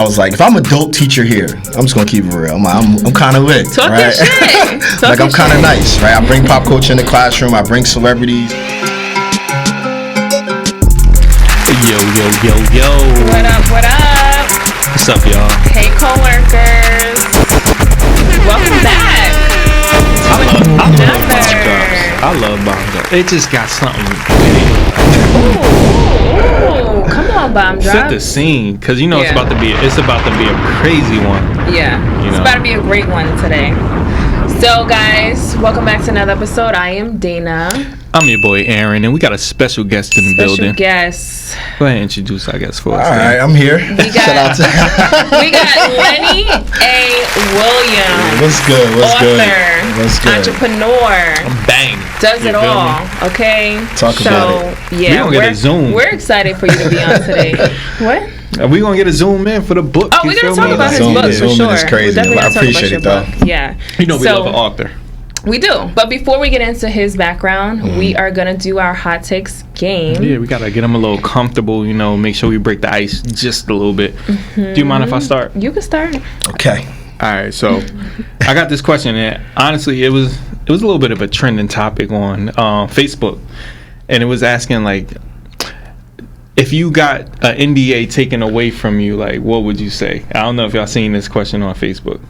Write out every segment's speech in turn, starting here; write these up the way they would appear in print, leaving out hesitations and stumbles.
I was like, if I'm a dope teacher here, I'm just gonna keep it real. I'm kind of lit, Talk right? your shit. Like, I'm kind of nice, right? I bring pop culture in the classroom. I bring celebrities. Yo. What up? What's up, y'all? Hey, coworkers. Welcome back. I love bomb drops. It just got something. Ooh, come on, bomb drop. Set the scene, because you know it's about to be a crazy one. Yeah, it's about to be a great one today. So, guys, welcome back to another episode. I am Dana. I'm your boy Aaron, and we got a special guest in the building. Special guest. Go ahead and introduce our guest for us. All right, I'm here. Shout out to we got Lenny A. Williams. What's good? Author, entrepreneur. Bang. Does it all. Okay. Talk about it. Yeah, we're gonna get a Zoom. We're excited for you to be on today. What? Are we gonna get a Zoom in for the book? Oh, we're gonna talk about his book for sure. Zoom is crazy. I appreciate it though. Yeah. You know we love an author. We do. But before we get into his background, we are going to do our hot takes game. Yeah, we got to get him a little comfortable, make sure we break the ice just a little bit. Do you mind if I start? You can start. Okay. All right, so I got this question, and honestly, it was a little bit of a trending topic on Facebook, and it was asking, like, if you got an NDA taken away from you, like, what would you say? I don't know if y'all seen this question on Facebook,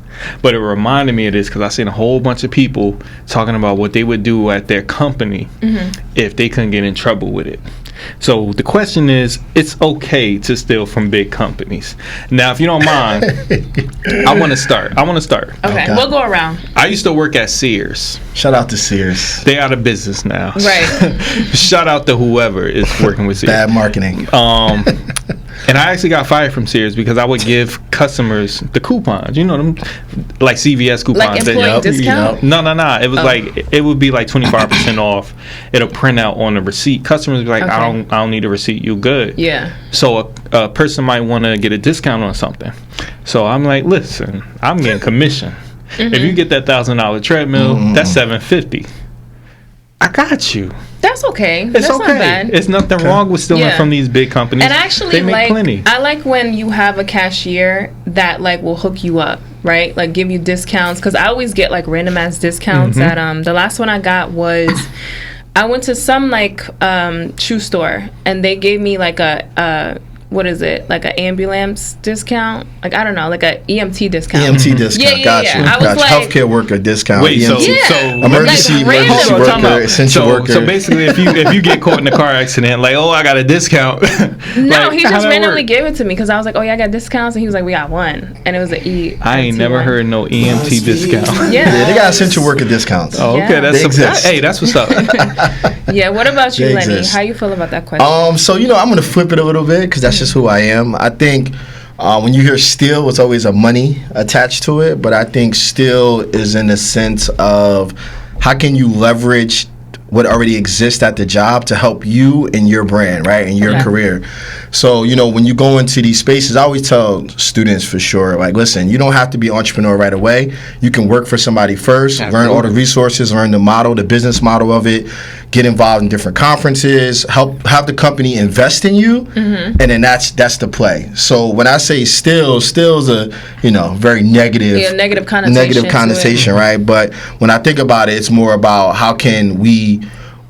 but it reminded me of this because I seen a whole bunch of people talking about what they would do at their company if they couldn't get in trouble with it. So the question is, it's okay to steal from big companies. Now, if you don't mind, I want to start. Okay, we'll go around. I used to work at Sears. Shout out to Sears. They out of business now. Right. Shout out to whoever is working with Sears. Bad marketing. And I actually got fired from Sears because I would give customers the coupons. You know them, like CVS coupons. Like employee discount? No. It was like, it would be like 25% off. It'll print out on the receipt. Customers be like, Okay. I don't need a receipt. You good? Yeah. So a person might want to get a discount on something. So I'm like, listen, I'm getting commission. If you get that $1,000 treadmill, that's $750. I got you. That's okay. It's That's okay. not bad. It's nothing wrong with stealing from these big companies. And actually, they make plenty. I like when you have a cashier that like will hook you up, right? Like give you discounts, because I always get like random ass discounts. At the last one I got was I went to some like shoe store and they gave me like a what is it, like an ambulance discount, like I don't know, like a EMT discount. EMT discount. Yeah. Gotcha. I was like, healthcare worker discount. Wait, so emergency worker, essential worker. So basically, if you get caught in a car accident, like, oh, I got a discount. No, like, he just randomly gave it to me because I was like, oh yeah, I got discounts, and he was like, we got one, and it was an E. I ain't never heard no EMT discount. Yeah, they got essential worker discounts. Oh, okay, they that's what's up. Yeah, what about you, They Lenny? exist. How you feel about that question? So I'm gonna flip it a little bit because that's just who I am. I think when you hear steal, it's always a money attached to it, but I think steal is in the sense of how can you leverage what already exists at the job to help you in your brand, right, in your career. So, when you go into these spaces, I always tell students for sure, like, listen, you don't have to be an entrepreneur right away. You can work for somebody first, learn all the resources, learn the model, the business model of it, get involved in different conferences, have the company invest in you, and then that's the play. So when I say steal's a, very negative connotation, right? But when I think about it, it's more about how can we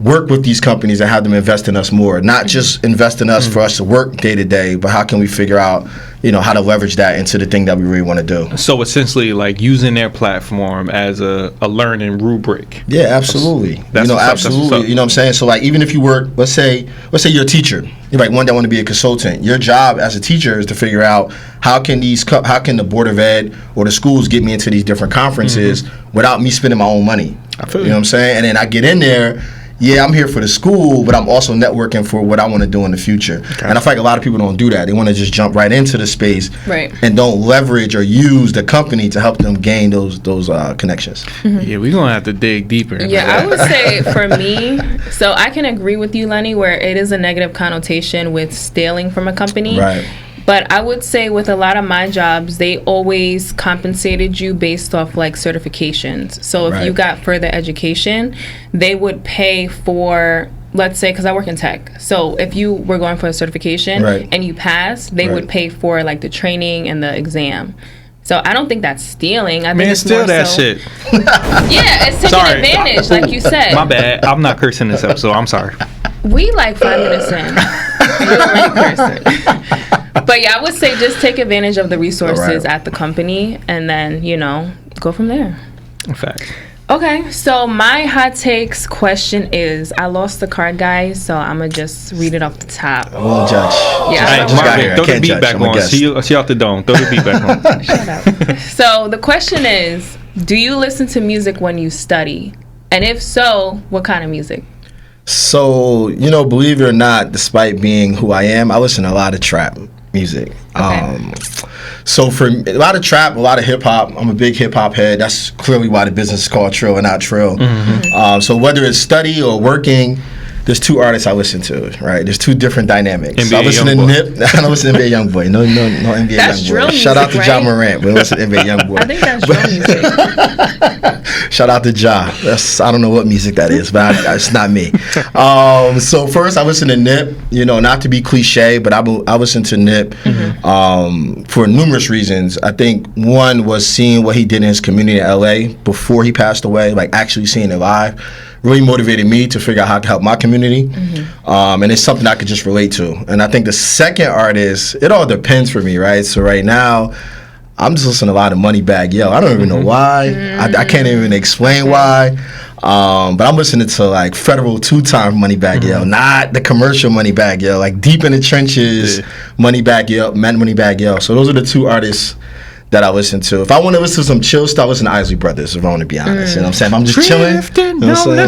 work with these companies and have them invest in us more, not just invest in us for us to work day to day, but how can we figure out, how to leverage that into the thing that we really want to do. So essentially, like using their platform as a learning rubric. Yeah, absolutely. Absolutely. You know what I'm saying? So like, even if you work, let's say you're a teacher, you're like one that want to be a consultant. Your job as a teacher is to figure out how can the Board of Ed or the schools get me into these different conferences without me spending my own money. I feel you know what I'm saying? And then I get in there. Yeah, I'm here for the school, but I'm also networking for what I want to do in the future. Okay. And I feel like a lot of people don't do that. They want to just jump right into the space and don't leverage or use the company to help them gain those connections. Yeah, we're going to have to dig deeper. Yeah, I would say for me, so I can agree with you, Lenny, where it is a negative connotation with stealing from a company. Right. But I would say with a lot of my jobs, they always compensated you based off like certifications. So if you got further education, they would pay for let's say, because I work in tech, so if you were going for a certification and you pass, they would pay for like the training and the exam. So I don't think that's stealing. I think it's steal more that so, shit. Yeah, it's taking advantage, like you said. My bad. I'm not cursing this episode. I'm sorry. We like 5 minutes in. We're like cursing. But yeah, I would say just take advantage of the resources at the company, and then go from there. In fact. Okay, so my hot takes question is, I lost the card, guys, so I'm going to just read it off the top. I won't judge. Yeah, I just got here. Throw the beat back on. She off the dome. Throw the beat back on. Shut up. So the question is, do you listen to music when you study? And if so, what kind of music? So, believe it or not, despite being who I am, I listen to a lot of trap music. Okay. So for a lot of trap, a lot of hip hop. I'm a big hip hop head. That's clearly why the business is called Trill and not Trill. Mm-hmm. So whether it's study or working, there's 2 artists I listen to. Right, there's 2 different dynamics. So I listen to Nip. I don't listen to NBA YoungBoy. No NBA that's YoungBoy. Drill music, Shout out to right? Ja Morant, but listen to NBA YoungBoy. I think that's drill music. Shout out to Ja. I don't know what music that is, but it's not me. So first, I listen to Nip. Not to be cliche, but I listen to Nip for numerous reasons. I think one was seeing what he did in his community in LA before he passed away, like actually seeing it live. Really motivated me to figure out how to help my community. And it's something I could just relate to. And I think the second artist, it all depends for me, right? So right now, I'm just listening to a lot of Moneybagg Yo. I don't even know why. I can't even explain why. But I'm listening to like federal 2-time Moneybagg Yo, not the commercial Moneybagg Yo, like deep in the trenches Moneybagg Yo. So those are the 2 artists that I listen to. If I want to listen to some chill stuff, I listen to Isley Brothers, if I want to be honest. You know what I'm saying? If I'm just chilling,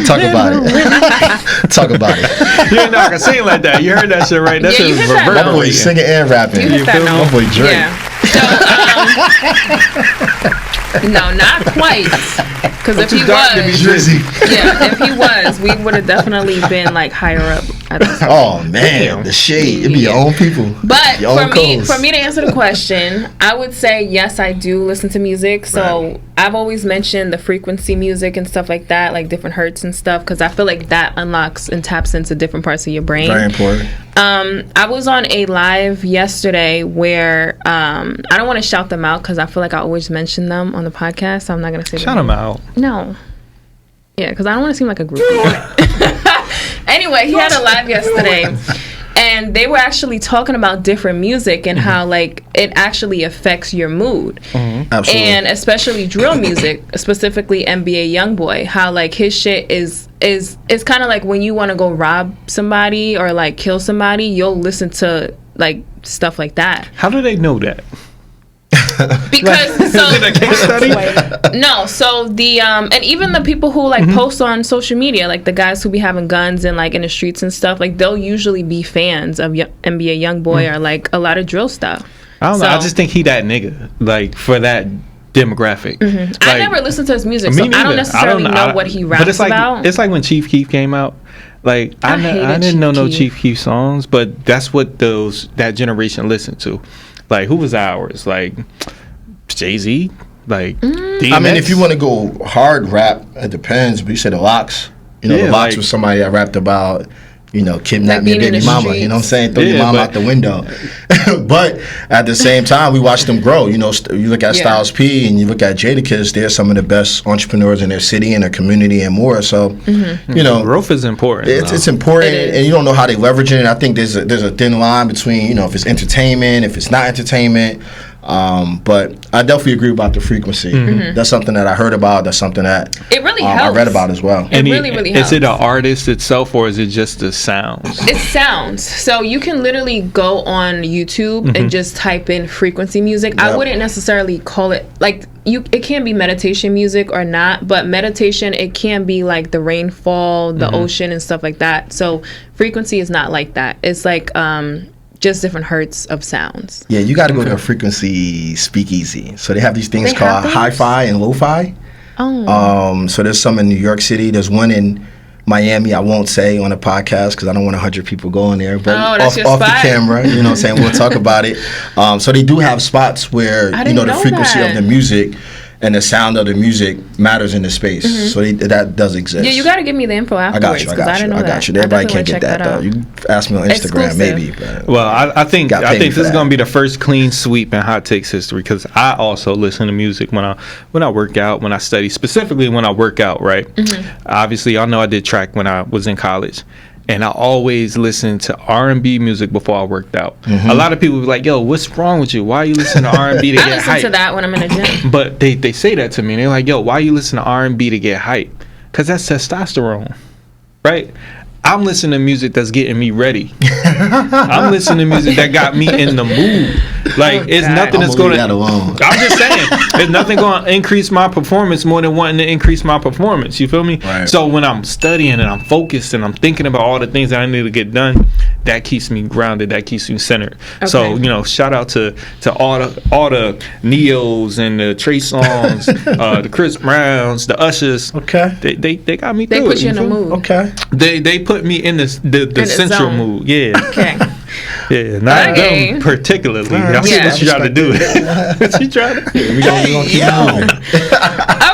talk about it. Talk about it. You're not gonna sing like that. You heard that shit, right? That shit was reverberant. My boy singing and rapping. You feel me? My boy Drake. Yeah. So, no, not quite. Because if he was, we would have definitely been like higher up. Oh man, the shade. It be your own people. But for me to answer the question, I would say yes, I do listen to music. So I've always mentioned the frequency music and stuff like that, like different hertz and stuff, because I feel like that unlocks and taps into different parts of your brain. Very important. I was on a live yesterday where I don't want to shout them out because I feel like I always mention them on the podcast, so I'm not going to say shout them out. No. Yeah, because I don't want to seem like a groupie. Anyway, he had a live yesterday, and they were actually talking about different music and how like it actually affects your mood. Absolutely. And especially drill music, specifically NBA YoungBoy, how like his shit is kind of like when you want to go rob somebody or like kill somebody, you'll listen to like stuff like that. How do they know that? Because is it a case study? No, so the and even the people who like post on social media, like the guys who be having guns and like in the streets and stuff, like they'll usually be fans of NBA YoungBoy or like a lot of drill stuff. I don't know. I just think he that nigga like for that demographic. Like, I never listened to his music, so I don't necessarily know what he raps about. It's like when Chief Keef came out. Like I didn't know no Chief Keef songs, but that's what that generation listened to. Like who was ours? Like Jay-Z, like DMX. I mean, if you want to go hard rap, it depends. But you said the Locks. The Locks was somebody that rapped about, kidnap your baby mama. You know what I'm saying? Throw your mama out the window. But at the same time, we watched them grow. You look at Styles P and you look at Jadakiss. They're some of the best entrepreneurs in their city and their community and more. So, growth is important. It's important, and you don't know how they leverage it. I think there's a thin line between if it's entertainment, if it's not entertainment. But I definitely agree about the frequency. That's something that I heard about. That's something that it really helps. I read about as well. It really helps. Is it an artist itself or is it just the sounds? It's sounds. So you can literally go on YouTube and just type in frequency music. Yep. I wouldn't necessarily call it like it can be meditation music or not, but meditation, it can be like the rainfall, the ocean and stuff like that. So frequency is not like that. It's like just different hertz of sounds. Yeah, you got to go to a frequency speakeasy. So they have these things called hi-fi and lo-fi. Oh. So there's some in New York City. There's one in Miami. I won't say on a podcast because I don't want 100 people going there. But off the camera, you know what I'm saying? We'll talk about it. So they do have spots where, the frequency of the music and the sound of the music matters in the space. So that does exist. Yeah, you got to give me the info afterwards. I got you. Everybody can't get that though. You ask me on Instagram, maybe. But well, I think this is gonna be the first clean sweep in Hot Takes history, because I also listen to music when I work out, when I study, specifically when I work out. Right. Obviously, y'all know I did track when I was in college. And I always listen to R&B music before I worked out. A lot of people be like, yo, what's wrong with you? Why are you listening to R&B to get hype? I listen to that when I'm in the gym. But they say that to me. They're like, yo, why you listen to R&B to get hype? Because that's testosterone, right? I'm listening to music that's getting me ready. I'm listening to music that got me in the mood. Like, it's nothing that's going to... I'm just saying, there's nothing going to increase my performance more than wanting to increase my performance. You feel me? Right. So when I'm studying and I'm focused and I'm thinking about all the things that I need to get done, that keeps me grounded. That keeps me centered. Okay. So, shout out to all the Neos and the Trey Songz, the Chris Browns, the Ushers. Okay. They got me through it. They put you in the mood. Okay. They put me in the central mood. Yeah. Okay. Yeah, not them particularly. That's what you try to do. What you try to do? We gonna keep moving.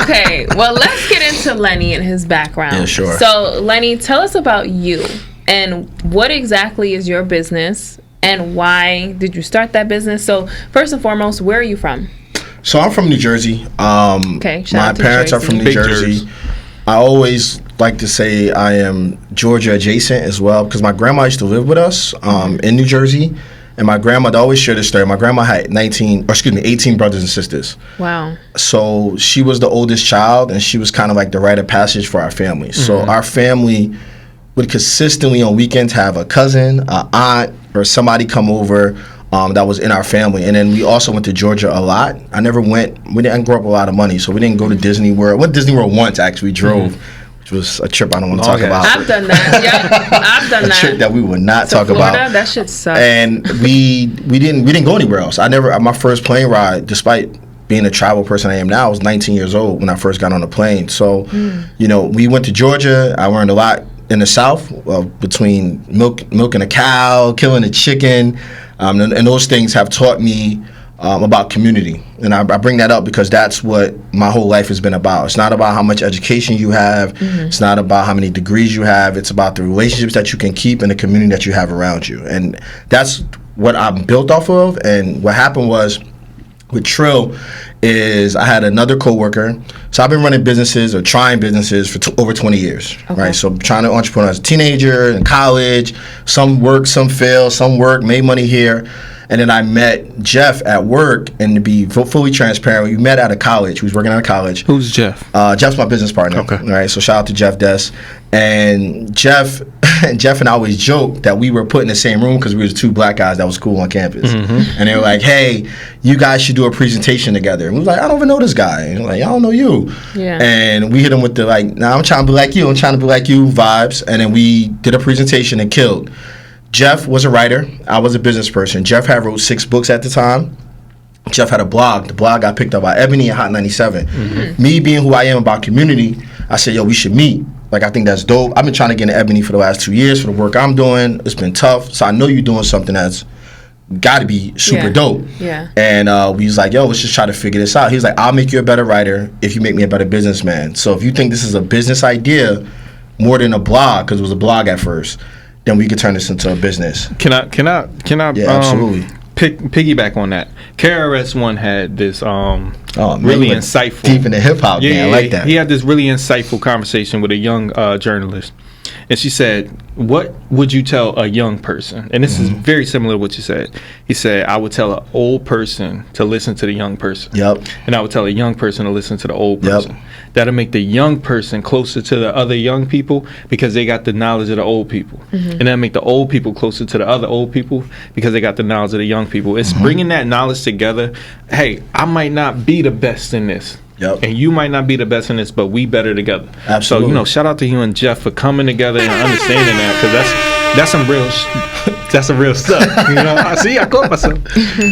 Okay, well, let's get into Lenny and his background. Yeah, sure. So, Lenny, tell us about you and what exactly is your business and why did you start that business? So, first and foremost, where are you from? So, I'm from New Jersey. Okay, my parents are from New Jersey. I always like to say I am Georgia adjacent as well, because my grandma used to live with us in New Jersey, and my grandmother always shared this story. My grandma had 18 brothers and sisters. Wow. So she was the oldest child, and she was kind of like the rite of passage for our family. So our family would consistently on weekends have a cousin, an aunt, or somebody come over that was in our family. And then we also went to Georgia a lot. We didn't grow up with a lot of money, so we didn't go to Disney World. We went to Disney World once, actually. We drove, which was a trip I don't want to talk about. I've done that. Yeah, I've done that. A trip that we would not talk Florida, about. That shit sucks. And we didn't go anywhere else. My first plane ride, despite being a travel person I am now, I was 19 years old when I first got on a plane. So, we went to Georgia. I learned a lot in the South, between milking a cow, killing a chicken, and those things have taught me about community. And I bring that up because that's what my whole life has been about. It's not about how much education you have. It's not about how many degrees you have. It's about the relationships that you can keep and the community that you have around you. And that's what I'm built off of. And what happened was, with Trill, is I had another coworker. So I've been running businesses or trying businesses for over 20 years, right? So trying to entrepreneur as a teenager, in college, some work, some fail, some work, made money here. And then I met Jeff at work, and to be fully transparent, we met out of college. He was working out of college. Who's Jeff? Jeff's my business partner. Okay. Right. So shout out to Jeff Des. And Jeff and I always joke that we were put in the same room because we were two black guys that was cool on campus. And they were like, hey, you guys should do a presentation together. And we was like, I don't even know this guy. And like, I don't know you. Yeah. And we hit him with the I'm trying to be like you. I'm trying to be like you vibes. And then we did a presentation and killed. Jeff was a writer. I was a business person. Jeff had wrote 6 books at the time. Jeff had a blog. The blog got picked up by Ebony and Hot 97. Me being who I am about community, I said, yo, we should meet. I think that's dope. I've been trying to get into Ebony for the last 2 years for the work I'm doing. It's been tough. So I know you're doing something that's got to be super dope. Yeah. And we was like, yo, let's just try to figure this out. He was like, I'll make you a better writer if you make me a better businessman. So if you think this is a business idea more than a blog, because it was a blog at first, then we could turn this into a business. Can I yeah, absolutely. Piggyback on that? KRS-One had this really insightful, deep in the hip hop. Yeah, I like that. He had this really insightful conversation with a young journalist, and she said, "What would you tell a young person?" And this is very similar to what you said. He said, "I would tell an old person to listen to the young person." Yep. And I would tell a young person to listen to the old person. Yep. That'll make the young person closer to the other young people because they got the knowledge of the old people. And that'll make the old people closer to the other old people because they got the knowledge of the young people. It's bringing that knowledge together. Hey, I might not be the best in this. Yep. And you might not be the best in this, but we better together. Absolutely. So, shout out to you and Jeff for coming together and understanding that, because that's some real stuff. I caught myself.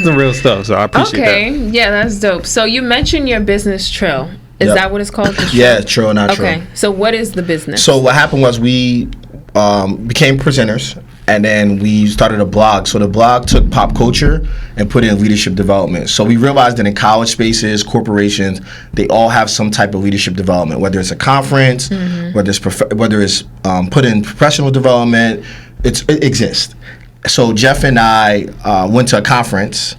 Some real stuff. So I appreciate that. Okay, yeah, that's dope. So you mentioned your business, Trill. Is that what it's called? Yeah, Trill, not Trill. Okay, so what is the business? So what happened was we became presenters, and then we started a blog. So the blog took pop culture and put it in leadership development. So we realized that in college spaces, corporations, they all have some type of leadership development, whether it's a conference, whether it's put in professional development, it exists. So Jeff and I went to a conference,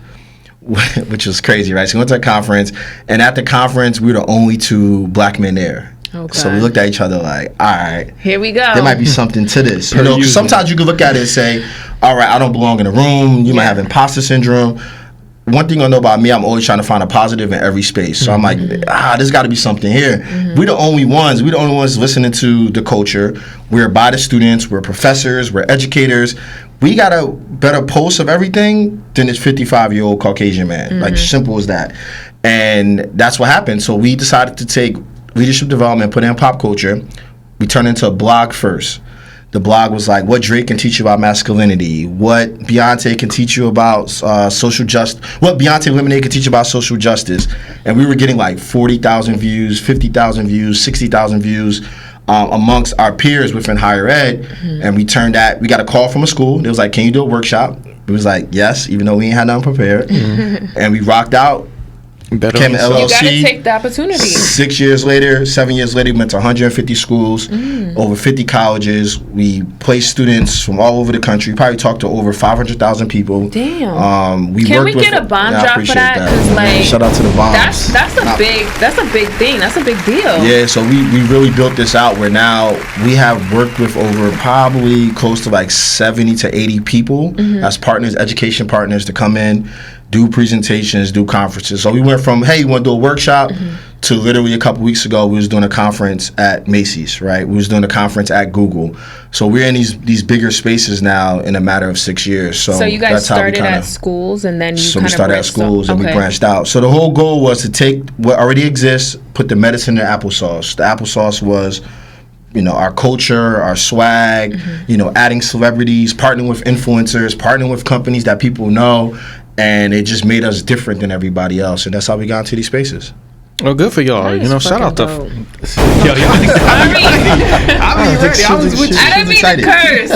which was crazy, right? So we went to a conference, and at the conference, we were the only 2 black men there. Okay. So we looked at each other like, all right, here we go. there might be something to this. You know, 'cause sometimes you can look at it and say, all right, I don't belong in a room. You might have imposter syndrome. One thing I know about me, I'm always trying to find a positive in every space. So I'm like, there's got to be something here. We're the only ones. We're the only ones listening to the culture. We're by the students. We're professors. We're educators. We got a better pulse of everything than this 55-year-old Caucasian man. Like, simple as that. And that's what happened. So we decided to take leadership development, put it in pop culture. We turned into a blog first. The blog was like what Drake can teach you about masculinity, what Beyonce can teach you about social justice, what Beyonce Lemonade can teach you about social justice. And we were getting like 40,000 views, 50,000 views, 60,000 views amongst our peers within higher ed. And we got a call from a school. It was like, can you do a workshop? It was like, yes, even though we ain't had nothing prepared. And we rocked out. Became an LLC. You gotta take the opportunity. 7 years later, we went to 150 schools, over 50 colleges. We placed students from all over the country. Probably talked to over 500,000 people. Damn. Can we get a bomb drop for that? Because like, shout out to the bombs. That's a big thing. That's a big deal. Yeah. So we really built this out. Where now we have worked with over probably close to like 70 to 80 people as partners, education partners, to come in, do presentations, do conferences. So we went from, hey, you want to do a workshop, to literally a couple weeks ago, we was doing a conference at Macy's, right? We was doing a conference at Google. So we're in these bigger spaces now in a matter of 6 years. So you guys started at schools, and then we started at schools and we branched out. So the whole goal was to take what already exists, put the medicine in the applesauce. The applesauce was, our culture, our swag, adding celebrities, partnering with influencers, partnering with companies that people know. And it just made us different than everybody else, and that's how we got into these spaces. Well, good for y'all. Shout out to. I didn't mean to curse.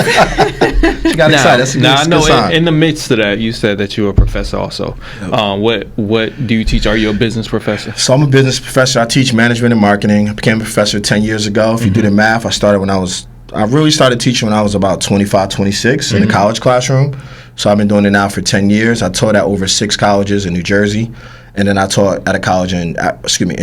She got excited. That's a good I know. sign. In the midst of that, you said that you were a professor also. What do you teach? Are you a business professor? So I'm a business professor. I teach management and marketing. I became a professor 10 years ago. If you do the math, I really started teaching when I was about 25, 26 in the college classroom. So I've been doing it now for 10 years. I taught at over 6 colleges in New Jersey. And then I taught at a college in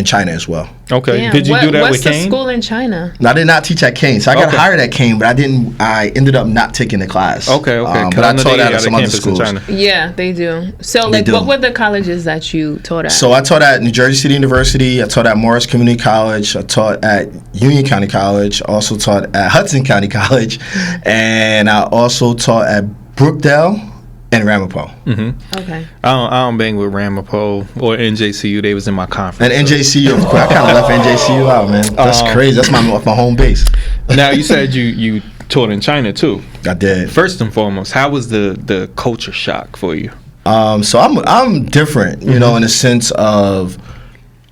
China as well. Okay. Damn. Did you do that with Kane? What's the school in China? No, I did not teach at Kane. So I got hired at Kane, but I ended up not taking the class. Okay. But I taught at some other schools. Yeah, they do. So what were the colleges that you taught at? So I taught at New Jersey City University. I taught at Morris Community College. I taught at Union County College. Also taught at Hudson County College. And I also taught at Brookdale and Ramapo. Okay. I don't bang with Ramapo or NJCU. They was in my conference. And NJCU, of course. I kind of left NJCU out, man. That's crazy. That's my home base. Now, you said you taught in China, too. I did. First and foremost, how was the culture shock for you? So I'm different, in the sense of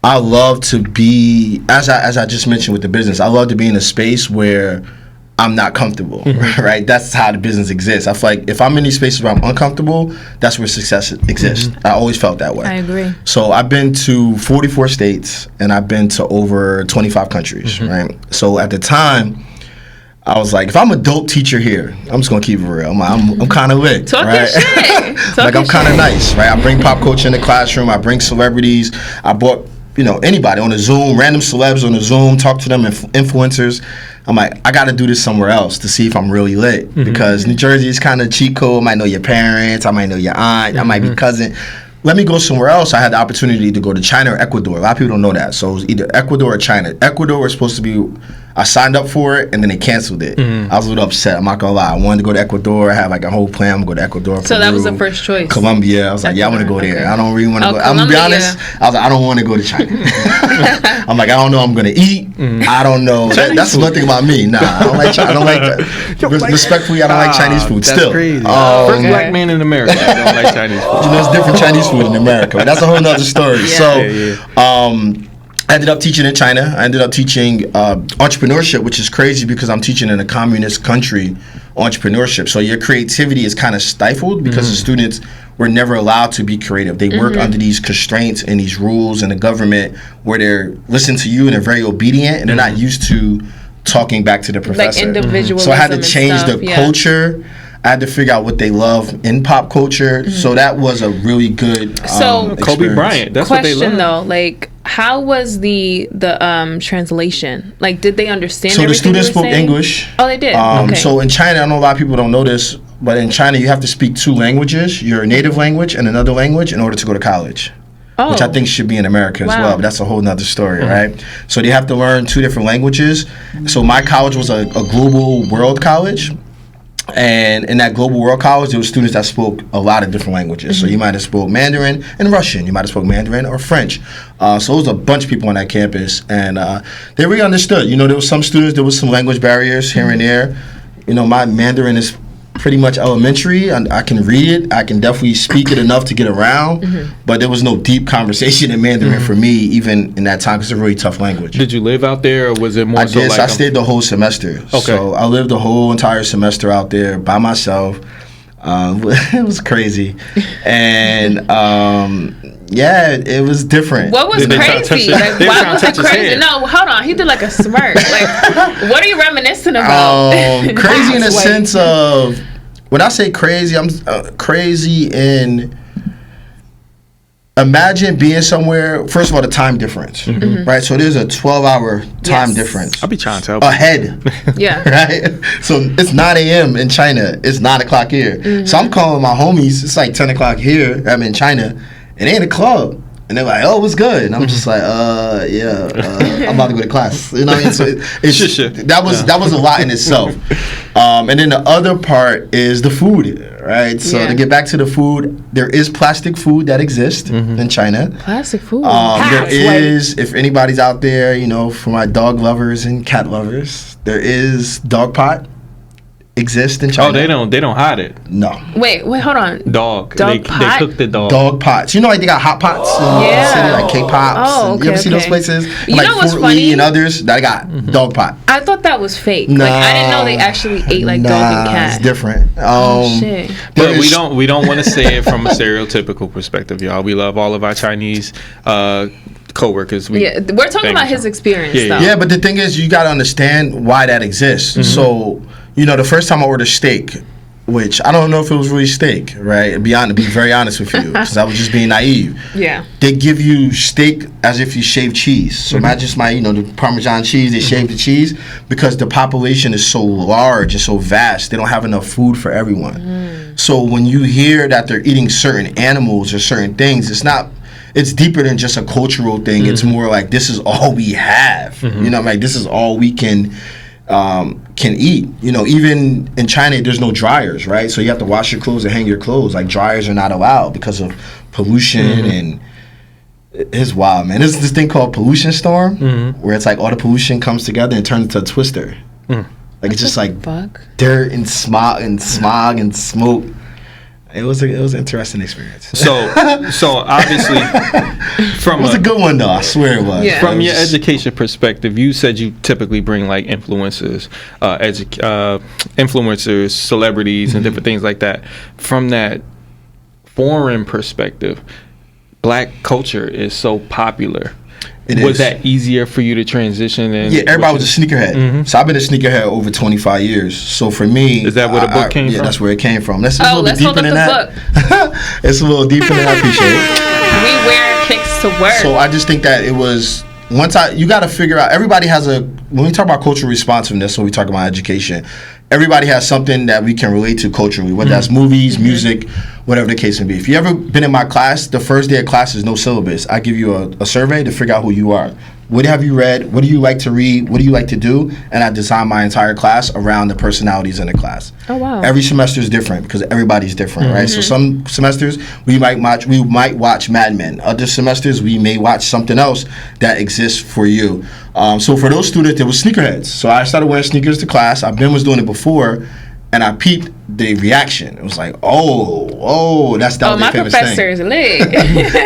I love to be, as I just mentioned with the business, I love to be in a space where I'm not comfortable, right? That's how the business exists. I feel like if I'm in these spaces where I'm uncomfortable, that's where success exists. I always felt that way. I agree. So I've been to 44 states and I've been to over 25 countries, right? So at the time, I was like, if I'm a dope teacher here, I'm just gonna keep it real. I'm kind of lit, Talk right? your shit. Like I'm kind of nice, right? I bring pop culture in the classroom. I bring celebrities. I brought anybody on the Zoom, random celebs on the Zoom, talk to them, influencers. I'm like, I got to do this somewhere else to see if I'm really lit. Because New Jersey is kind of cheat code. I might know your parents. I might know your aunt. I might be cousin. Let me go somewhere else. I had the opportunity to go to China or Ecuador. A lot of people don't know that. So it was either Ecuador or China. Ecuador was supposed to be, I signed up for it and then they canceled it. I was a little upset. I'm not going to lie. I wanted to go to Ecuador. I had like a whole plan. I'm going to go to Ecuador. So that was the first choice. Colombia. I was like, yeah, I want to go there. I don't really want to go. I'm going to be honest. I was like, I don't want to go to China. I'm like, I don't know what I'm going to eat. I don't know. That's one thing about me. Nah, I don't like China. I don't like that. Respectfully, I don't like Chinese food. That's still. Crazy. First black man in America that don't like Chinese food. There's different Chinese food in America. That's a whole nother story. Yeah. So, I ended up teaching in China. I ended up teaching entrepreneurship, which is crazy because I'm teaching in a communist country entrepreneurship. So your creativity is kind of stifled because the students were never allowed to be creative. They work under these constraints and these rules in the government where they're listening to you and they're very obedient and they're not used to talking back to the professor. Like individualism. So I had to change stuff, the culture. I had to figure out what they love in pop culture. So that was a really good So Kobe Bryant, that's what they love. Question though, like how was the translation? Like did they understand So the everything students you were spoke saying? English. Oh, they did. Okay. So in China, I know a lot of people don't know this, but in China you have to speak 2 languages, your native language and another language in order to go to college. Oh. Which I think should be in America as well, but that's a whole nother story, right? So they have to learn 2 different languages. So my college was a global world college. And in that global world college, there were students that spoke a lot of different languages. So you might have spoke Mandarin and Russian. You might have spoke Mandarin or French. So it was a bunch of people on that campus. And they really understood. You know, there was some students, there was some language barriers here and there. You know, my Mandarin is pretty much elementary. I can read it. I can definitely speak it enough to get around. But there was no deep conversation in Mandarin for me, even in that time, because it's a really tough language. Did you live out there, or was it more I so did. like So I stayed the whole semester. Okay. So I lived the whole entire semester out there by myself. It was crazy. And yeah, it was different. What was Did they try to crazy? touch Like, they were why trying was to it touch his crazy? hand. No, hold on. He did like a smirk. Like, what are you reminiscing about? Crazy in the Wait. sense of, when I say crazy, I'm crazy in, imagine being somewhere, first of all, the time difference, right? So there's a 12-hour time difference. I'll be trying to tell you. Ahead. Yeah. Right? So it's 9 a.m. in China. It's 9 o'clock here. So I'm calling my homies. It's like 10 o'clock here. I'm in China. And they in the club. And they're like, oh, what's good? And I'm just like, yeah, I'm about to go to class. You know what I mean? So that was a lot in itself. And then the other part is the food, right? So to get back to the food, there is plastic food that exists in China. Plastic food. There is, if anybody's out there, you know, for my dog lovers and cat lovers, there is dog pot exists in China. Oh, they don't hide it. No. Wait, hold on. Dog. Dog They pot? cook the dog. Dog pots. You know, like they got hot pots in the city, like K-Pops. Oh, and you ever see those places? You like know what's Fort funny? Lee and others that got dog pot. I thought that was fake. No, Like I didn't know they actually ate like dog and cat. It's different. Shit. But we don't want to say it from a stereotypical perspective, y'all. We love all of our Chinese co-workers. We're talking about his experience, though. Yeah, but the thing is, you got to understand why that exists. So, you know, the first time I ordered steak, which I don't know if it was really steak, right? To be very honest with you, because I was just being naive. Yeah. They give you steak as if you shave cheese. So imagine the Parmesan cheese, they shave the cheese because the population is so large and so vast, they don't have enough food for everyone. So when you hear that they're eating certain animals or certain things, it's deeper than just a cultural thing. It's more like, this is all we have. You know, like this is all we can eat. You know, even in China, there's no dryers, right? So you have to wash your clothes and hang your clothes. Like dryers are not allowed because of pollution and it's wild, man. There's this thing called pollution storm where it's like all the pollution comes together and turns into a twister. Like it's just like dirt and smog and smoke. It was an interesting experience. So obviously, it was a good one though. I swear it was. Yeah. From your education perspective, you said you typically bring like influencers, celebrities, and different things like that. From that foreign perspective, Black culture is so popular. Was that easier for you to transition? Yeah, everybody was a sneakerhead. So I've been a sneakerhead over 25 years. So for me, is that where the book came from? Yeah, that's where it came from. It's a little bit let's deeper hold up than the that. book. It's a little deeper than I appreciate it. We wear kicks to work. So I just think that it was you got to figure out. Everybody has when we talk about cultural responsiveness, when we talk about education, everybody has something that we can relate to culturally, whether that's movies, music, whatever the case may be. If you ever been in my class, the first day of class is no syllabus. I give you a survey to figure out who you are. What have you read? What do you like to read? What do you like to do? And I design my entire class around the personalities in the class. Oh, wow. Every semester is different because everybody's different, right? So some semesters we might watch Mad Men. Other semesters we may watch something else that exists for you. So for those students, there was sneakerheads. So I started wearing sneakers to class. Ben was doing it before. and I peeped the reaction. It was like, that was my their famous professor's thing. lit.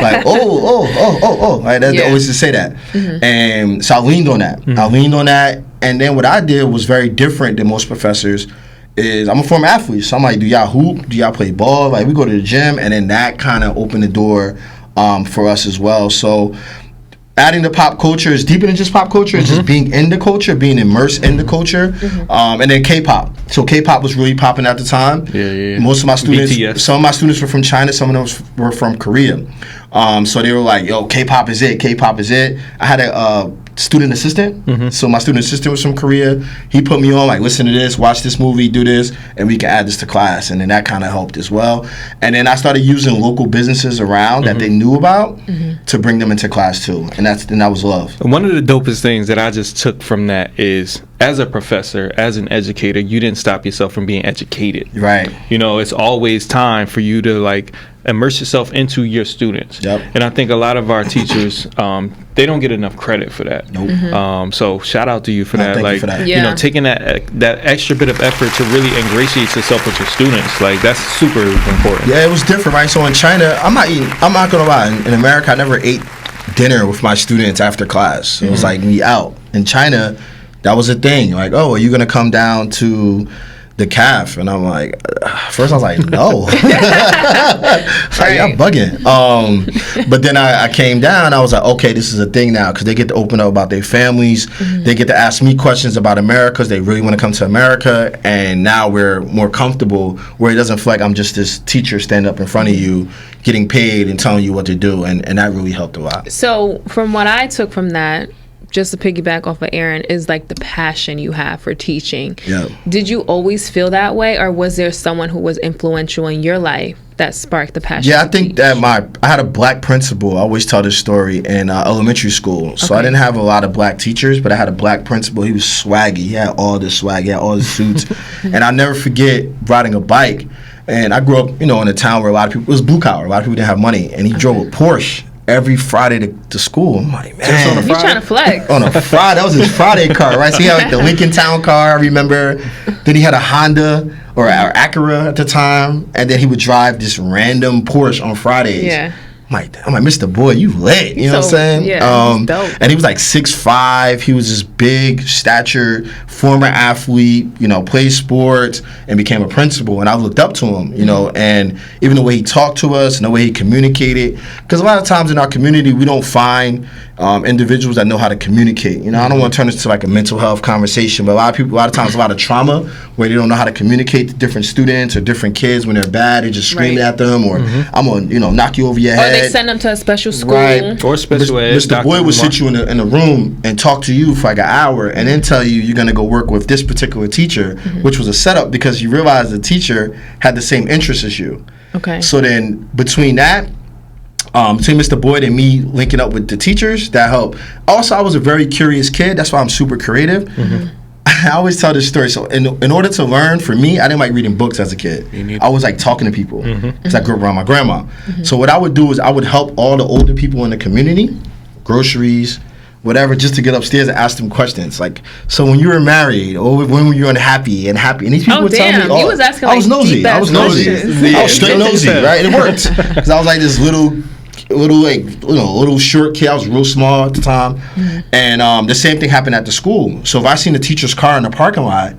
Like, right? They always just say that. And so I leaned on that. And then what I did was very different than most professors. Is I'm a former athlete, so I'm like, do y'all hoop? Do y'all play ball? Like, we go to the gym, and then that kind of opened the door for us as well. So adding the pop culture is deeper than just pop culture. It's just being in the culture, being immersed in the culture. And then K-pop. So K-pop was really popping at the time. Yeah. Most of my students, BTS. some of my students were from China. Some of them were from Korea. So they were like, yo, K-pop is it. K-pop is it. I had a student assistant. So my student assistant was from Korea. He put me on, like, listen to this, watch this movie, do this, and we can add this to class. And then that kind of helped as well. And then I started using local businesses around that they knew about to bring them into class too. And that was love. One of the dopest things that I just took from that is, as a professor, as an educator, you didn't stop yourself from being educated. Right. You know, it's always time for you to, like, immerse yourself into your students. Yep. And I think a lot of our teachers, they don't get enough credit for that. Nope. So shout out to you for that. Thank like, you for that. you know, taking that extra bit of effort to really ingratiate yourself with your students. Like, that's super important. Yeah, it was different, right? So in China, I'm not gonna lie, in America, I never ate dinner with my students after class. It was like me out. In China, that was a thing. Like, oh, are you gonna come down to the calf? And I'm like, first I was like, no. Like, I'm bugging. But then I came down. I was like, okay, this is a thing now, because they get to open up about their families. They get to ask me questions about America, because they really want to come to America. And now we're more comfortable, where it doesn't feel like I'm just this teacher standing up in front of you, getting paid and telling you what to do. And that really helped a lot. So from what I took from that, just to piggyback off of Aaron, is like the passion you have for teaching. Yeah. Did you always feel that way, or was there someone who was influential in your life that sparked the passion? Yeah, I think that I had a black principal. I always tell this story in elementary school. So I didn't have a lot of black teachers, but I had a black principal. He was swaggy. He had all this swag. He had all the suits. And I'll never forget riding a bike. And I grew up, in a town where a lot of people, it was blue collar. A lot of people didn't have money. And he drove a Porsche every Friday to school. I'm like, man. He's trying to flex. On a Friday. That was his Friday car, right? So he had like the Lincoln Town car, I remember. Then he had a Honda or Acura at the time. And then he would drive this random Porsche on Fridays. Yeah. I'm like, Mr. Boy, you lit. You know what I'm saying? Yeah, he's dope. And he was like 6'5". He was this big stature, former athlete, played sports, and became a principal. And I looked up to him, and even the way he talked to us and the way he communicated. Because a lot of times in our community, we don't find individuals that know how to communicate. I don't want to turn this to like a mental health conversation, but a lot of times, a lot of trauma where they don't know how to communicate to different students or different kids when they're bad. They just screaming at them, or I'm going to, knock you over your head. Or they send them to a special school. Right. Or special ed. Mr. Boyd would sit you in a room and talk to you for like an hour and then tell you you're going to go work with this particular teacher, which was a setup because you realized the teacher had the same interests as you. Okay. So then between that, between Mr. Boyd and me linking up with the teachers, that helped. Also, I was a very curious kid. That's why I'm super creative. I always tell this story. So in order to learn, for me, I didn't like reading books as a kid. I was like talking to people because I grew up around my grandma. So what I would do is I would help all the older people in the community, groceries, whatever, just to get upstairs and ask them questions. Like, so when you were married, or when were you unhappy? And these people would tell me, you was asking, I was nosy. I was straight nosy, right? It worked. Because I was like this little short kid. I was real small at the time. And the same thing happened at the school. So if I seen the teacher's car in the parking lot,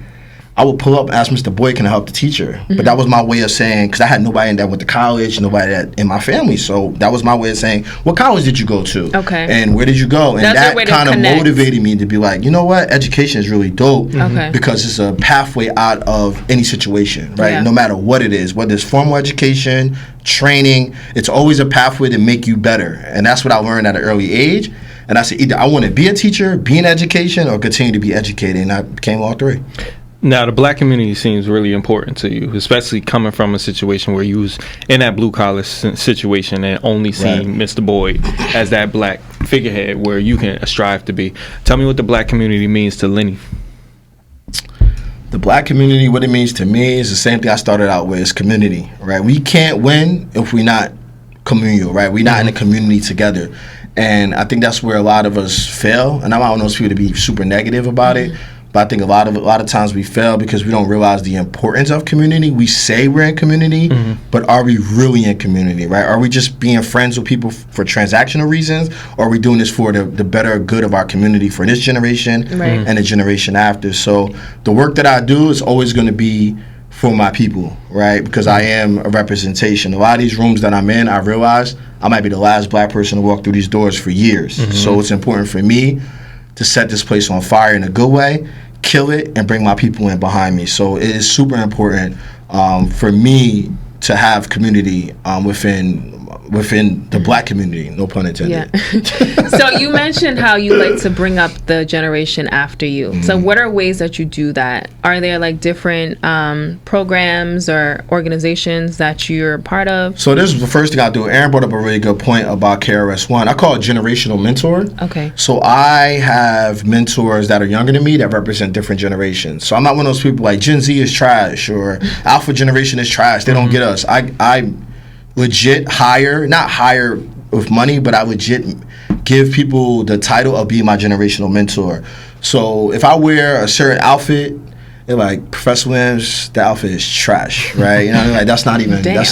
I would pull up and ask Mr. Boyd, can I help the teacher? But that was my way of saying, because I had nobody that went to college, nobody that in my family. So that was my way of saying, what college did you go to? Okay. And where did you go? And that kind of motivated me to be like, you know what? Education is really dope because it's a pathway out of any situation, right? No matter what it is, whether it's formal education, training, it's always a pathway to make you better. And that's what I learned at an early age. And I said, either I want to be a teacher, be in education, or continue to be educated. And I became all three. Now, the black community seems really important to you, especially coming from a situation where you was in that blue-collar situation and only seeing Mr. Boyd as that black figurehead where you can strive to be. Tell me what the black community means to Lenny. The black community, what it means to me is the same thing I started out with, is community, right? We can't win if we're not communal, right? We're not in a community together. And I think that's where a lot of us fail. And I'm not one of those people to be super negative about it. But I think a lot of times we fail because we don't realize the importance of community. We say we're in community, but are we really in community, right? Are we just being friends with people for transactional reasons, or are we doing this for the better good of our community for this generation and the generation after? So the work that I do is always going to be for my people, right? Because I am a representation. A lot of these rooms that I'm in, I realize I might be the last black person to walk through these doors for years. So it's important for me to set this place on fire in a good way, kill it, and bring my people in behind me. So it is super important for me to have community within the black community, no pun intended. Yeah. So you mentioned how you like to bring up the generation after you. So what are ways that you do that? Are there like different programs or organizations that you're part of? So this is the first thing I do. Aaron brought up a really good point about KRS-One. I call it generational mentor. Okay. So I have mentors that are younger than me that represent different generations. So I'm not one of those people like Gen Z is trash or Alpha generation is trash. They don't get us. I legit not hire with money, but I legit give people the title of being my generational mentor. So if I wear a certain outfit, they're like, Professor Williams, the outfit is trash, right? You know what I mean? Like that's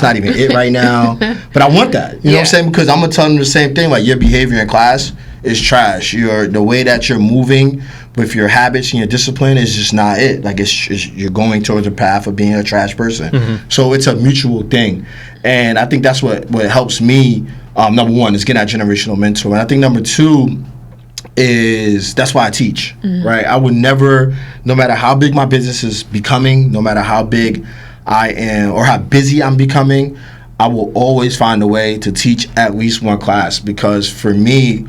not even it right now. But I want that. You know what I'm saying? Because I'm gonna tell them the same thing, like your behavior in class is trash. The way that you're moving with your habits and your discipline is just not it. Like you're going towards a path of being a trash person. So it's a mutual thing. And I think that's what helps me, number one, is getting that generational mentor. And I think number two is that's why I teach, right? I would never, no matter how big my business is becoming, no matter how big I am or how busy I'm becoming, I will always find a way to teach at least one class, because for me,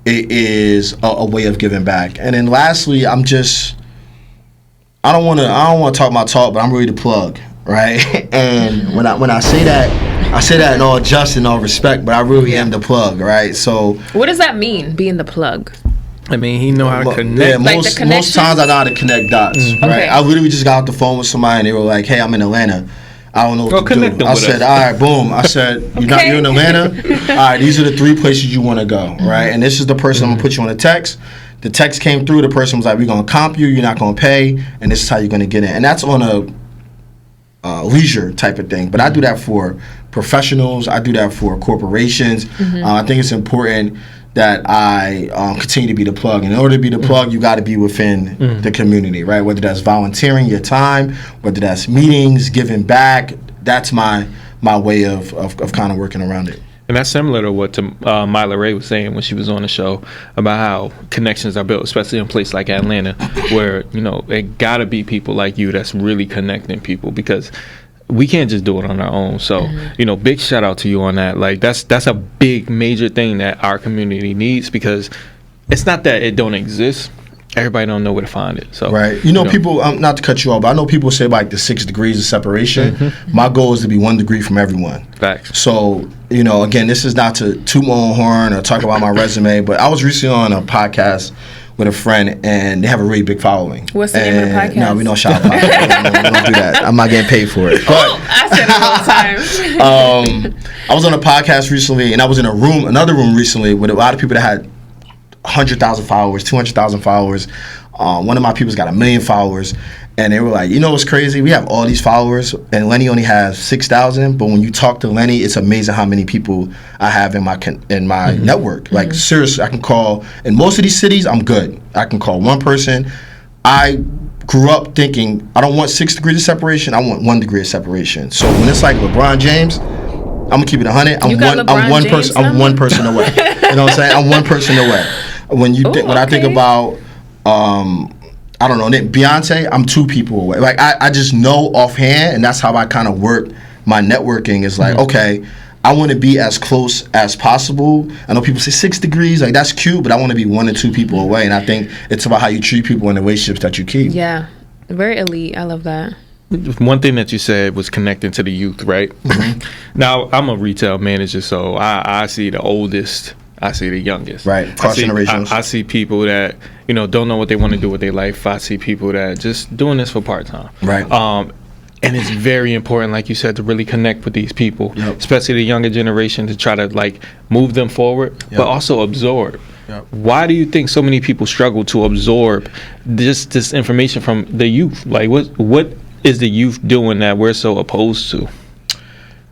it is a way of giving back. And then lastly, I don't want to talk my talk, but I'm ready to plug, right? And when I say that in all just and all respect, but I really am the plug, right? So what does that mean, being the plug? I mean, he know how to connect. Yeah, most times I know how to connect dots, right? Okay. I literally just got off the phone with somebody and they were like, hey, I'm in Atlanta. I don't know what to do. I said, all right, boom. I said, you're in Atlanta? All right, these are the 3 places you want to go, right? And this is the person I'm going to put you on a text. The text came through. The person was like, we're going to comp you. You're not going to pay. And this is how you're going to get in. And that's on a leisure type of thing. But I do that for professionals. I do that for corporations. I think it's important that I continue to be the plug. And in order to be the plug, you got to be within the community, right? Whether that's volunteering your time, whether that's meetings, giving back, that's my way of kind of working around it. And that's similar to what Myla Ray was saying when she was on the show about how connections are built, especially in a place like Atlanta, where, it got to be people like you that's really connecting people, because we can't just do it on our own. So, big shout out to you on that. Like that's a big major thing that our community needs, because it's not that it don't exist. Everybody don't know where to find it. So right. People, not to cut you off, but I know people say like the 6 degrees of separation. My goal is to be 1 degree from everyone. Facts. So, again, this is not to toot my own horn or talk about my resume, but I was recently on a podcast with a friend, and they have a really big following. What's the name of the podcast? No, we don't shout out podcast. We don't do that. I'm not getting paid for it. But I said it all the time. I was on a podcast recently, and I was in another room recently with a lot of people that had 100,000 followers, 200,000 followers. One of my people's got 1 million followers, and they were like, what's crazy? We have all these followers, and Lenny only has 6,000. But when you talk to Lenny, it's amazing how many people I have in my network. Like seriously, I can call in most of these cities. I'm good. I can call one person. I grew up thinking I don't want 6 degrees of separation. I want 1 degree of separation. So when it's like LeBron James, I'm gonna keep it 100. I'm one person. I'm one person away. You know what I'm saying? I'm one person away. When I think about I don't know, Beyonce, I'm 2 people away. Like I just know offhand, and that's how I kind of work my networking. Is like, okay, I want to be as close as possible. I know people say 6 degrees, like that's cute, but I want to be 1 or 2 people away. And I think it's about how you treat people in the relationships that you keep. Yeah, very elite. I love that. One thing that you said was connecting to the youth, right? Now, I'm a retail manager, so I see the oldest, I see the youngest. Right, cross generations. I see people that, don't know what they want to do with their life. I see people that just doing this for part-time. Right. And it's very important, like you said, to really connect with these people, especially the younger generation, to try to, move them forward, but also absorb. Yep. Why do you think so many people struggle to absorb this information from the youth? Like, what is the youth doing that we're so opposed to?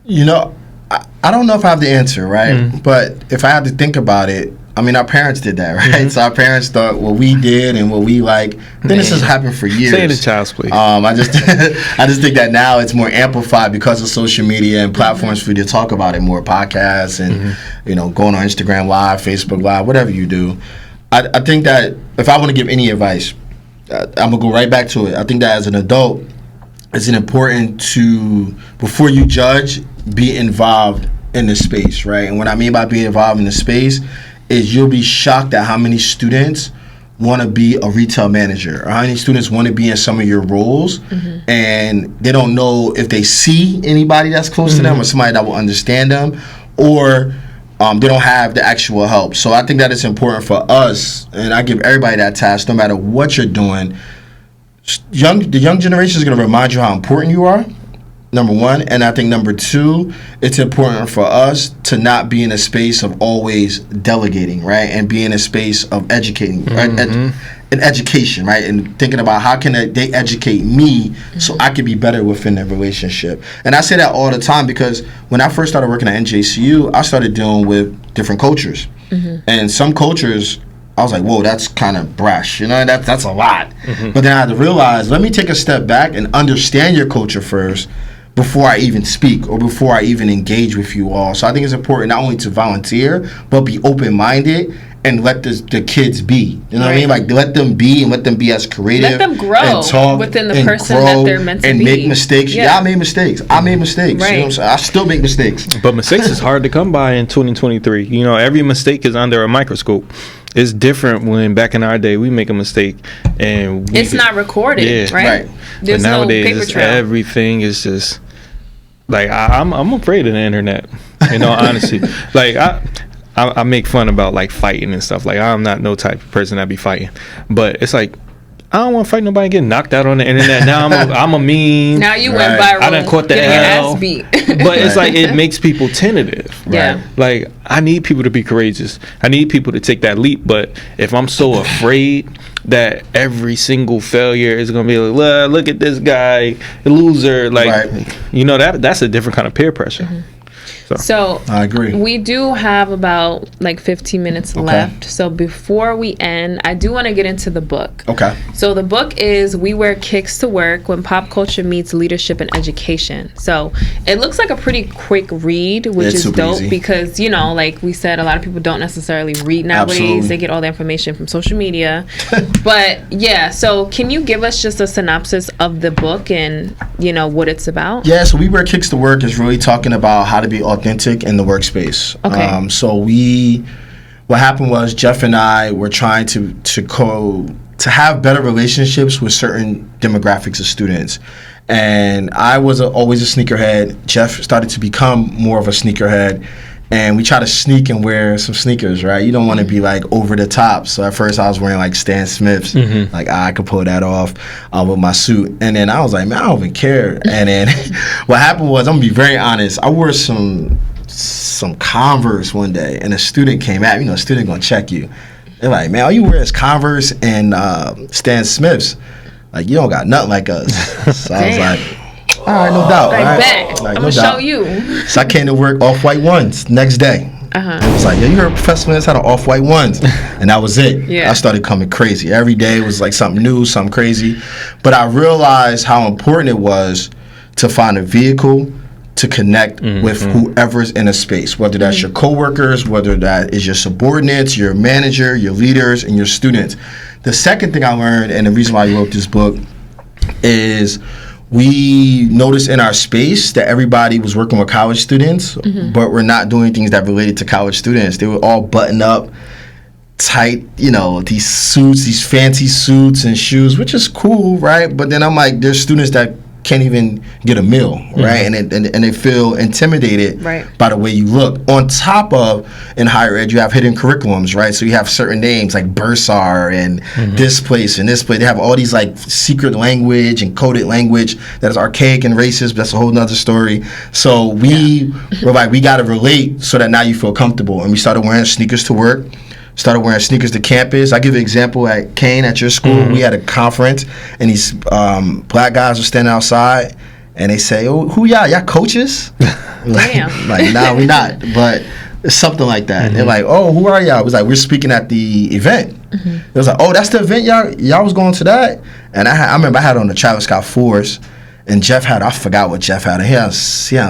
You know, I don't know if I have the answer, right? But if I had to think about it, I mean, our parents did that, right? So our parents thought what we did and what we like. Then this has happened for years. Say it in child's play. I just think that now it's more amplified because of social media and platforms for you to talk about it more, podcasts and going on Instagram Live, Facebook Live, whatever you do. I think that if I want to give any advice, I'm gonna go right back to it. I think that as an adult, it's important to, before you judge, be involved in the space, right? And what I mean by being involved in the space is you'll be shocked at how many students want to be a retail manager or how many students want to be in some of your roles, and they don't know if they see anybody that's close to them or somebody that will understand them, or they don't have the actual help. So I think that it's important for us, and I give everybody that task, no matter what you're doing. The young generation is going to remind you how important you are, number one. And I think number two, it's important for us to not be in a space of always delegating, right? And be in a space of educating, right? And education, right? And thinking about how can they educate me so I can be better within the relationship. And I say that all the time because when I first started working at NJCU, I started dealing with different cultures. And some cultures, I was like, whoa, that's kind of brash, that's a lot. But then I had to realize, let me take a step back and understand your culture first before I even speak or before I even engage with you all. So I think it's important not only to volunteer, but be open-minded and let the kids be. You know what I mean? Like, let them be and let them be as creative. Let them grow and talk within the and person grow that they're meant to and be. make mistakes. Yeah, I made mistakes. I made mistakes. Right. You know what I'm saying? I still make mistakes. But mistakes is hard to come by in 2023. Every mistake is under a microscope. It's different when back in our day we make a mistake and it's not recorded, right? There's but nowadays no paper trail. Everything is just like I'm afraid of the internet. Honestly, like I make fun about like fighting and stuff. Like I'm not no type of person that be fighting, but it's like I don't want to fight nobody getting knocked out on the internet. Now I'm a meme. Now you went viral. I done caught the getting L. your ass beat. But it's like it makes people tentative. Yeah. Like I need people to be courageous. I need people to take that leap. But if I'm so afraid that every single failure is gonna be like, look at this guy, loser. Like that's a different kind of peer pressure. So I agree. We do have about like 15 minutes left. So before we end, I do want to get into the book. Okay. So the book is We Wear Kicks to Work When Pop Culture Meets Leadership and Education. So it looks like a pretty quick read, which is dope easy. Because, like we said, a lot of people don't necessarily read nowadays. Absolutely. They get all the information from social media. But yeah, so can you give us just a synopsis of the book and, what it's about? Yeah, so We Wear Kicks to Work is really talking about how to be authentic in the workspace. Okay. So what happened was Jeff and I were trying to have better relationships with certain demographics of students. And I was always a sneakerhead. Jeff started to become more of a sneakerhead. And we try to sneak and wear some sneakers, right? You don't want to be like over the top. So at first I was wearing like Stan Smiths. Like I could pull that off with my suit. And then I was like, man, I don't even care. And then what happened was, I'm going to be very honest. I wore some Converse one day and a student came at me. A student going to check you. They're like, man, all you wear is Converse and Stan Smiths. Like, you don't got nothing like us. So I was like, all right, no doubt. I bet. I'm going to show you. So I came to work off-white ones next day. It was like, yo, you heard Professor Lance had an off-white ones. And that was it. I started coming crazy. Every day was like something new, something crazy. But I realized how important it was to find a vehicle to connect with whoever's in a space, whether that's your coworkers, whether that is your subordinates, your manager, your leaders, and your students. The second thing I learned, and the reason why I wrote this book, is we noticed in our space that everybody was working with college students, but we're not doing things that related to college students. They were all buttoned up, tight, these suits, these fancy suits and shoes, which is cool, right? But then I'm like, there's students that can't even get a meal, right? And they feel intimidated by the way you look. On top of, in higher ed, you have hidden curriculums, right? So you have certain names like Bursar and this place and this place. They have all these like secret language and coded language that is archaic and racist, but that's a whole nother story. So we were like, we got to relate so that now you feel comfortable. And we started wearing sneakers to work. started wearing sneakers to campus. I give you an example at Kane at your school. We had a conference, and these black guys were standing outside, and they say, "Oh, who y'all? Y'all coaches?" Damn. Like, nah, we not. But it's something like that. They're like, "Oh, who are y'all?" It was like, "We're speaking at the event." It was like, "Oh, that's the event y'all was going to that?" And I remember I had on the Travis Scott Force. And Jeff had, I forgot what Jeff had. He had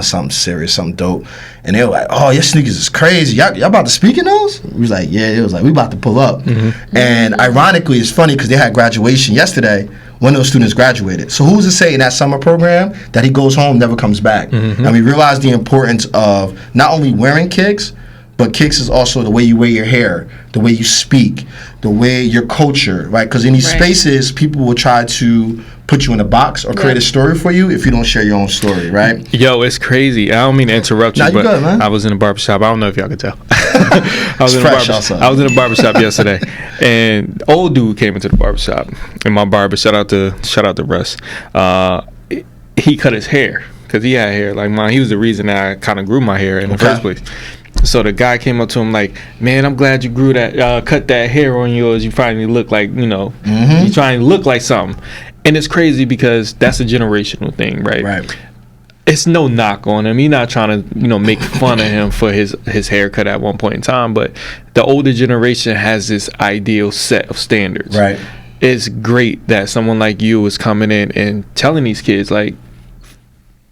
something serious, something dope. And they were like, "Oh, your sneakers is crazy. Y'all about to speak in those?" We was like, "Yeah." It was like, "We about to pull up." And ironically, it's funny because they had graduation yesterday. One of those students graduated. So who's to say in that summer program that he goes home, never comes back? And we realized the importance of not only wearing kicks, but kicks is also the way you wear your hair, the way you speak, the way your culture, right? Because in these spaces, people will try to put you in a box or create a story for you if you don't share your own story, right? Yo, it's crazy. I don't mean to interrupt you, but good, man. I was in a barbershop. I don't know if y'all could tell. I was in a barbershop yesterday, and old dude came into the barbershop. And my barber, shout out to Russ. He cut his hair because he had hair like mine. He was the reason that I kind of grew my hair in the first place. So the guy came up to him like, "Man, I'm glad you grew that, cut that hair on yours. You finally look like, you trying to look like something." And it's crazy because that's a generational thing, right? Right. It's no knock on him. He's not trying to, make fun of him for his haircut at one point in time. But the older generation has this ideal set of standards. Right. It's great that someone like you is coming in and telling these kids, like,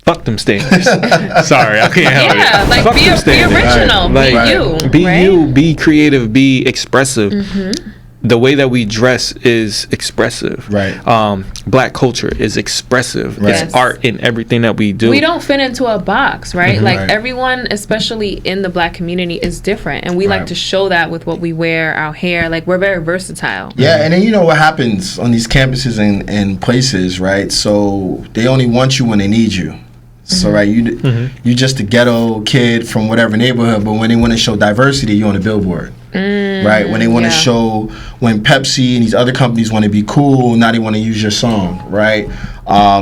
fuck them standards. Sorry, I can't help it. Yeah, like Fuck be original, like, be you, be creative, be expressive. The way that we dress is expressive. Right. Black culture is expressive. Right. It's art in everything that we do. We don't fit into a box, right? Like everyone, especially in the black community, is different, and we like to show that with what we wear, our hair. Like we're very versatile. Yeah, and then you know what happens on these campuses and places, right? So they only want you when they need you. So right, you just a ghetto kid from whatever neighborhood, but when they want to show diversity, you're on a billboard. Right? When they want to show, when Pepsi and these other companies want to be cool, now they want to use your song, right?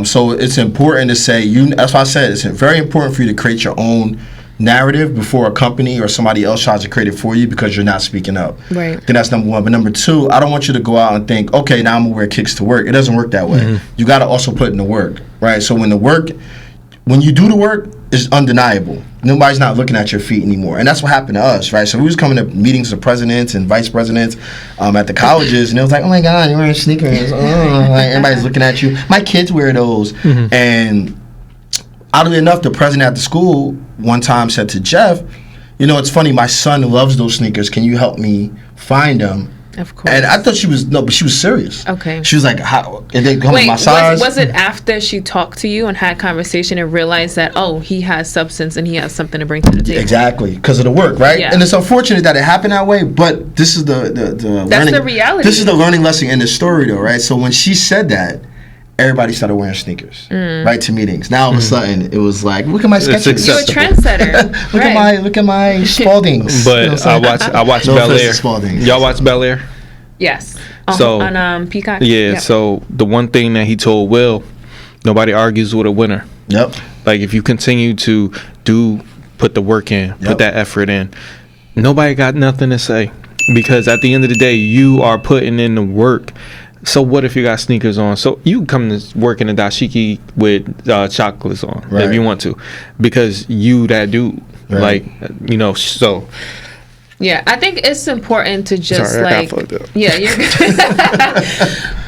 So it's important to say, that's why I said it's very important for you to create your own narrative before a company or somebody else tries to create it for you because you're not speaking up. Right. Then that's number one. But number two, I don't want you to go out and think, okay, now I'm going to wear kicks to work. It doesn't work that way. You got to also put in the work, right? So when you do the work, it's undeniable. Nobody's not looking at your feet anymore. And that's what happened to us, right? So we was coming to meetings of presidents and vice presidents at the colleges, and it was like, "Oh my God, you're wearing sneakers." Like everybody's looking at you. My kids wear those. And oddly enough, the president at the school one time said to Jeff, "It's funny, my son loves those sneakers. Can you help me find them?" Of course. And I thought she was serious. Okay. She was like, "How?" And they come Wait, my size. was it after she talked to you and had conversation and realized that, oh, he has substance and he has something to bring to the table? Exactly, because of the work, right? Yeah. And it's unfortunate that it happened that way, but this is the learning, the reality. This is the learning lesson in this story, though, right? So when she said that, everybody started wearing sneakers, right, to meetings. Now all of a sudden, it was like, look at my Skechers. You're a trendsetter. Look at my Spaldings. But I watch No Bel offense to Air. Spaldings. Y'all watch Bel Air? Yes. So On Peacock. Yeah. Yep. So the one thing that he told Will, nobody argues with a winner. Yep. Like if you continue to put the work in, put that effort in, nobody got nothing to say, because at the end of the day, you are putting in the work. So what if you got sneakers on? So you come to work in a dashiki with chocolates on, if you want to, because you that dude, like so. Yeah, I think it's important to just Sorry, like, yeah, you're good.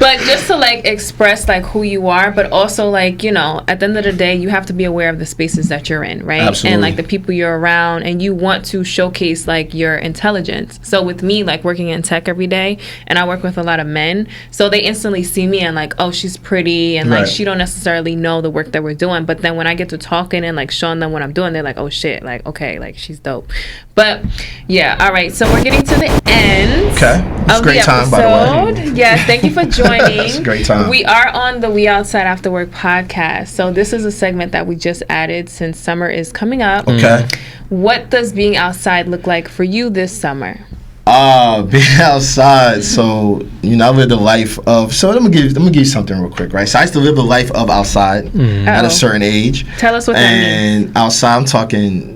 But just to like express like who you are, but also like, at the end of the day, you have to be aware of the spaces that you're in, right? Absolutely. And like the people you're around, and you want to showcase like your intelligence. So with me, like working in tech every day, and I work with a lot of men, so they instantly see me and like, oh, she's pretty, and like she don't necessarily know the work that we're doing. But then when I get to talking and like showing them what I'm doing, they're like, oh shit, like okay, like she's dope. But yeah, all right, so we're getting to the end Okay. It's of great the time, by the way. Yes, thank you for joining. It's a great time. We are on the We Outside Afterwork podcast. So this is a segment that we just added since summer is coming up. Okay. What does being outside look like for you this summer? Being outside. So I lived a life of. So let me give you something real quick, right? So I used to live a life of outside at a certain age. Tell us what that means. And outside, I'm talking.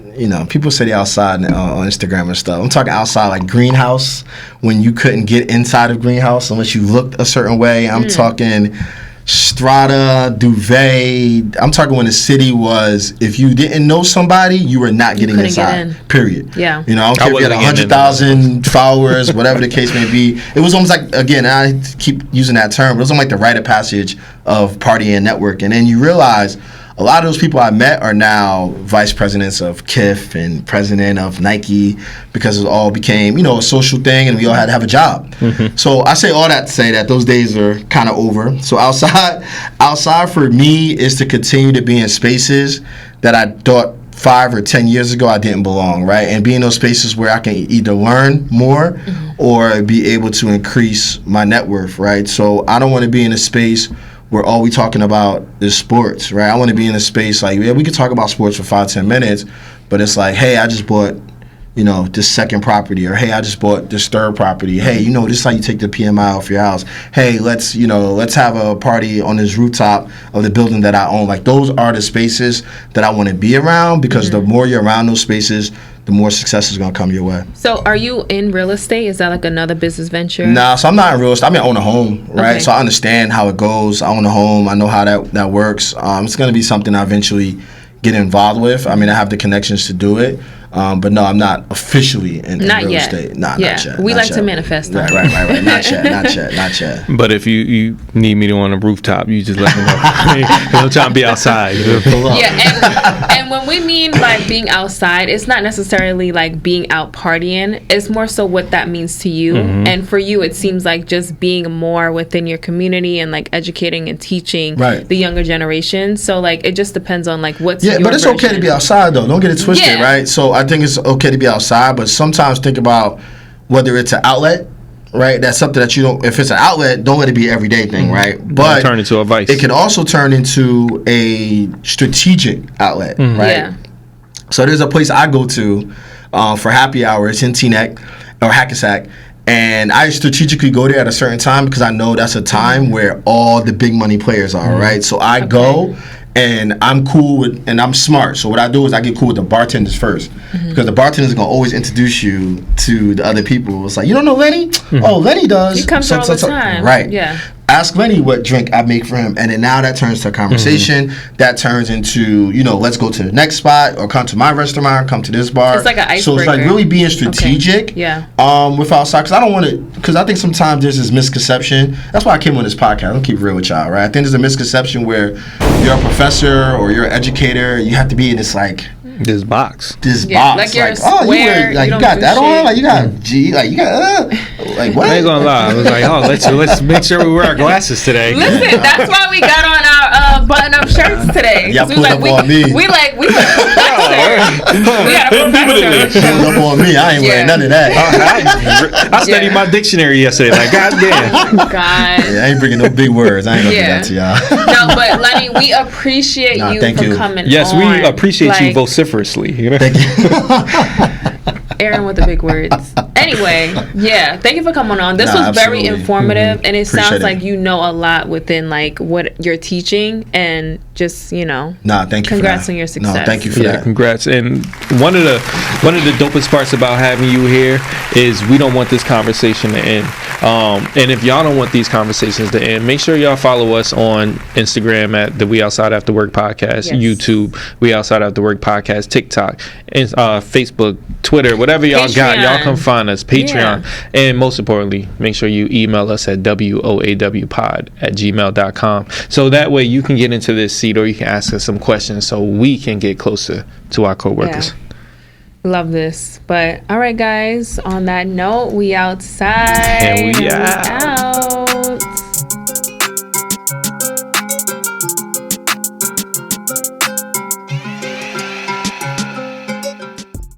people say they outside on Instagram and stuff. I'm talking outside like greenhouse, when you couldn't get inside of greenhouse unless you looked a certain way. I'm talking strata, duvet. I'm talking when the city was, if you didn't know somebody, you were not getting inside. Period. Yeah. I don't care if you had 100,000 followers, whatever the case may be. It was almost like, again, I keep using that term, but it was almost like the rite of passage of partying and networking. And then you realize a lot of those people I met are now vice presidents of KIF and president of Nike, because it all became, a social thing, and we all had to have a job. So I say all that to say that those days are kind of over. So outside for me is to continue to be in spaces that I thought 5 or 10 years ago I didn't belong, right? And be in those spaces where I can either learn more or be able to increase my net worth, right? So I don't want to be in a space where all we talking about is sports, right? I want to be in a space like, we could talk about sports for 5-10 minutes, but it's like, hey, I just bought, this second property, or hey, I just bought this third property. Hey, this is how you take the PMI off your house. Hey, let's have a party on this rooftop of the building that I own. Like, those are the spaces that I want to be around, because the more you're around those spaces, the more success is going to come your way. So are you in real estate? Is that like another business venture? Nah, so I'm not in real estate. I own a home, right? Okay. So I understand how it goes. I own a home. I know how that works. It's going to be something I eventually get involved with. I have the connections to do it. But no, I'm not officially in real estate. Not yet. We like to manifest. Right. Not yet. But if you need me to on a rooftop, you just let me know. I'm trying to be outside. Yeah, and when we mean like being outside, it's not necessarily like being out partying. It's more so what that means to you. And for you, it seems like just being more within your community and like educating and teaching the younger generation. So like it just depends on like what's your but it's version. okay to be outside though. Don't get it twisted, right? So I think it's okay to be outside, but sometimes think about whether it's an outlet, right? That's something that you don't, if it's an outlet, don't let it be an everyday thing, right? But turn into a vice. It can also turn into a strategic outlet, right? Yeah. So there's a place I go to for happy hours in Teaneck or Hackensack, and I strategically go there at a certain time because I know that's a time where all the big money players are, right? So I go, and I'm cool with, and I'm smart. So what I do is I get cool with the bartenders first, because the bartenders are gonna always introduce you to the other people. It's like, you don't know Lenny? Oh, Lenny does. He comes all the time. Right. Yeah. Ask Lenny what drink I make for him, and then now that turns to a conversation. That turns into, let's go to the next spot, or come to my restaurant, come to this bar. It's like an icebreaker. So it's like really being strategic. Yeah. With outside, because I don't want to, because I think sometimes there's this misconception. That's why I came on this podcast. I'm keep real with y'all, right? I think there's a misconception where you're a professor or you're an educator, you have to be in this this box. Like you're square, you got that on? Like you got G, like you got like what? I ain't gonna lie. I was like, let's make sure we wear our glasses today. Listen, that's why we got on our button-up shirts today. Y'all pulled up on me. We got a professor. Pulled up on me. I ain't wearing none of that. I studied my dictionary yesterday. Like, goddamn. God. Yeah, I ain't bringing no big words. I ain't gonna do that to y'all. No, but Lenny, we appreciate you for coming on. Yes, we appreciate you vociferously. Thank you. Aaron with the big words. Anyway, thank you for coming on. This was very informative, and it sounds like you know a lot within like what you're teaching, and just thank you. Congrats on your success. No, thank you for that. Congrats. And one of the dopest parts about having you here is we don't want this conversation to end. And if y'all don't want these conversations to end, make sure y'all follow us on Instagram at the We Outside After Work Podcast, YouTube We Outside After Work Podcast, TikTok, and Facebook, Twitter, whatever y'all got, y'all come find us, Patreon. And most importantly, make sure you email us at woawpod@gmail.com, so that way you can get into this seat, or you can ask us some questions so we can get closer to our coworkers. Love this. But all right, guys, on that note, we outside. And we out.